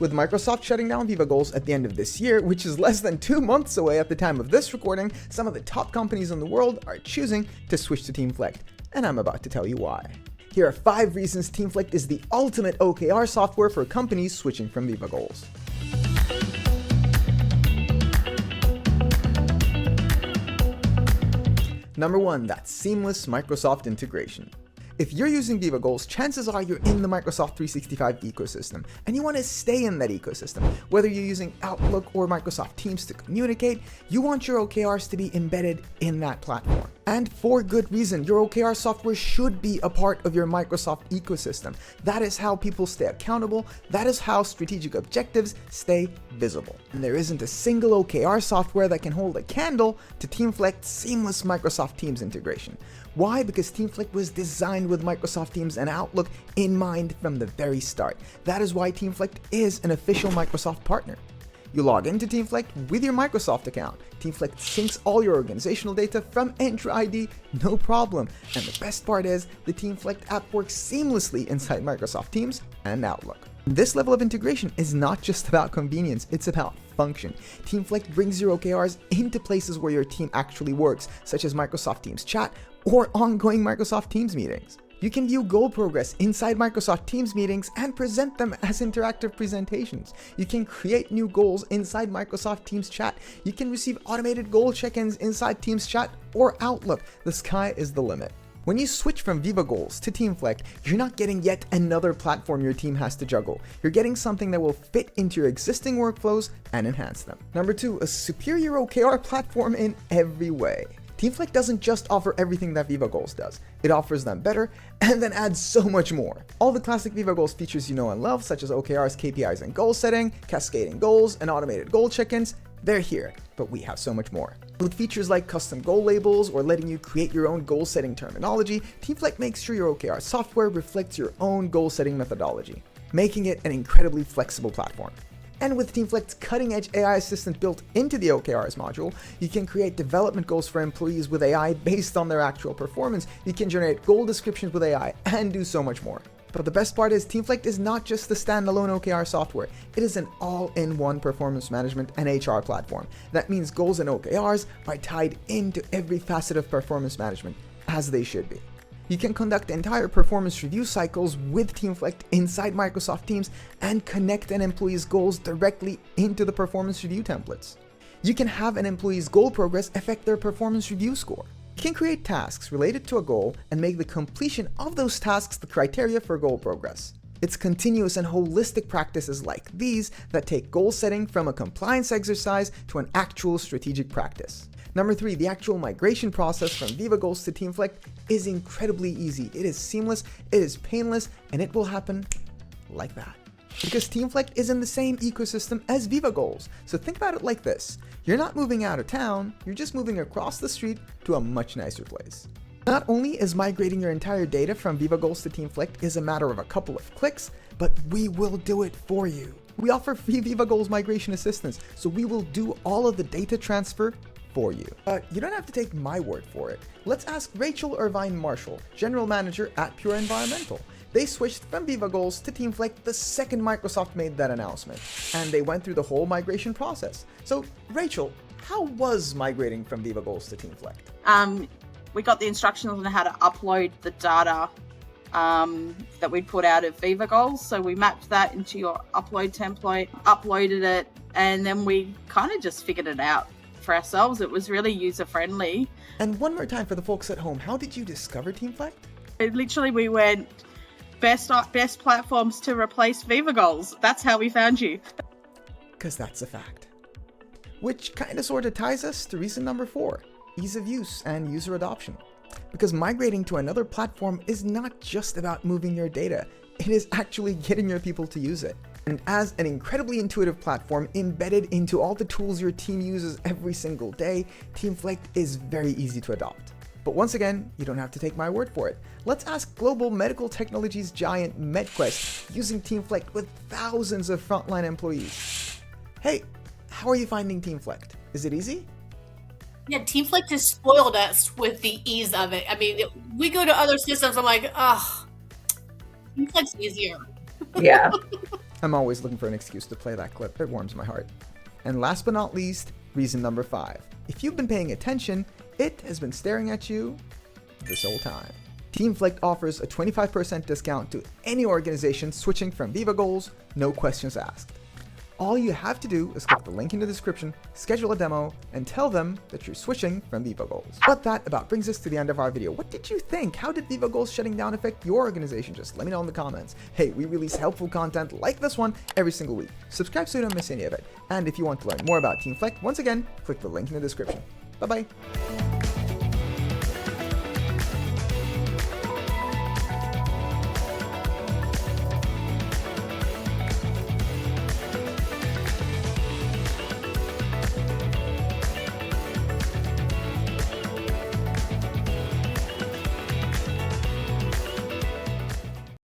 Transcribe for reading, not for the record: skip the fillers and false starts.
With Microsoft shutting down Viva Goals at the end of this year, which is less than 2 months away at the time of this recording, some of the top companies in the world are choosing to switch to Teamflect, and I'm about to tell you why. Here are 5 reasons Teamflect is the ultimate OKR software for companies switching from Viva Goals. Number 1, that seamless Microsoft integration. If you're using Viva Goals, chances are you're in the Microsoft 365 ecosystem, and you want to stay in that ecosystem. Whether you're using Outlook or Microsoft Teams to communicate, you want your OKRs to be embedded in that platform. And for good reason, your OKR software should be a part of your Microsoft ecosystem. That is how people stay accountable. That is how strategic objectives stay visible. And there isn't a single OKR software that can hold a candle to Teamflect's seamless Microsoft Teams integration. Why? Because Teamflect was designed with Microsoft Teams and Outlook in mind from the very start. That is why Teamflect is an official Microsoft partner. You log into Teamflect with your Microsoft account. Teamflect syncs all your organizational data from Entra ID, no problem. And the best part is, the Teamflect app works seamlessly inside Microsoft Teams and Outlook. This level of integration is not just about convenience, it's about function. Teamflect brings your OKRs into places where your team actually works, such as Microsoft Teams Chat or ongoing Microsoft Teams meetings. You can view goal progress inside Microsoft Teams meetings and present them as interactive presentations. You can create new goals inside Microsoft Teams Chat. You can receive automated goal check-ins inside Teams Chat or Outlook. The sky is the limit. When you switch from Viva Goals to Teamflect, you're not getting yet another platform your team has to juggle. You're getting something that will fit into your existing workflows and enhance them. Number 2, a superior OKR platform in every way. Teamflect doesn't just offer everything that Viva Goals does. It offers them better and then adds so much more. All the classic Viva Goals features you know and love, such as OKRs, KPIs, and goal setting, cascading goals, and automated goal check-ins, they're here, but we have so much more. With features like custom goal labels or letting you create your own goal-setting terminology, Teamflect makes sure your OKR software reflects your own goal-setting methodology, making it an incredibly flexible platform. And with Teamflect's cutting-edge AI assistant built into the OKRs module, you can create development goals for employees with AI based on their actual performance. You can generate goal descriptions with AI and do so much more. But the best part is, Teamflect is not just the standalone OKR software. It is an all-in-one performance management and HR platform. That means goals and OKRs are tied into every facet of performance management, as they should be. You can conduct entire performance review cycles with Teamflect inside Microsoft Teams and connect an employee's goals directly into the performance review templates. You can have an employee's goal progress affect their performance review score. You can create tasks related to a goal and make the completion of those tasks the criteria for goal progress. It's continuous and holistic practices like these that take goal setting from a compliance exercise to an actual strategic practice. Number 3, the actual migration process from Viva Goals to Teamflect is incredibly easy. It is seamless, it is painless, and it will happen like that. Because Teamflect is in the same ecosystem as Viva Goals. So think about it like this. You're not moving out of town, you're just moving across the street to a much nicer place. Not only is migrating your entire data from Viva Goals to Teamflect is a matter of a couple of clicks, but we will do it for you. We offer free Viva Goals migration assistance, so we will do all of the data transfer for you. But you don't have to take my word for it. Let's ask Rachel Irvine Marshall, General Manager at Pure Environmental. They switched from Viva Goals to Teamflect the second Microsoft made that announcement, and they went through the whole migration process. So, Rachel, how was migrating from Viva Goals to Teamflect? We got the instructions on how to upload the data that we'd put out of Viva Goals. So we mapped that into your upload template, uploaded it, and then we kind of just figured it out for ourselves. It was really user-friendly. And one more time for the folks at home, how did you discover Teamflect? We went best platforms to replace Viva Goals. That's how we found you. Because that's a fact. Which kind of sort of ties us to reason number 4. Ease of use and user adoption. Because migrating to another platform is not just about moving your data, it is actually getting your people to use it. And as an incredibly intuitive platform embedded into all the tools your team uses every single day, Teamflect is very easy to adopt. But once again, you don't have to take my word for it. Let's ask global medical technologies giant MedQuest, using Teamflect with thousands of frontline employees. Hey, how are you finding Teamflect? Is it easy? Yeah, Teamflect has spoiled us with the ease of it. I mean, we go to other systems, I'm like, oh, Teamflect's easier. Yeah. I'm always looking for an excuse to play that clip. It warms my heart. And last but not least, reason number 5. If you've been paying attention, it has been staring at you this whole time. Teamflect offers a 25% discount to any organization switching from Viva Goals, no questions asked. All you have to do is click the link in the description, schedule a demo, and tell them that you're switching from Viva Goals. But that about brings us to the end of our video. What did you think? How did Viva Goals shutting down affect your organization? Just let me know in the comments. Hey, we release helpful content like this one every single week. Subscribe so you don't miss any of it. And if you want to learn more about Teamflect, once again, click the link in the description. Bye-bye.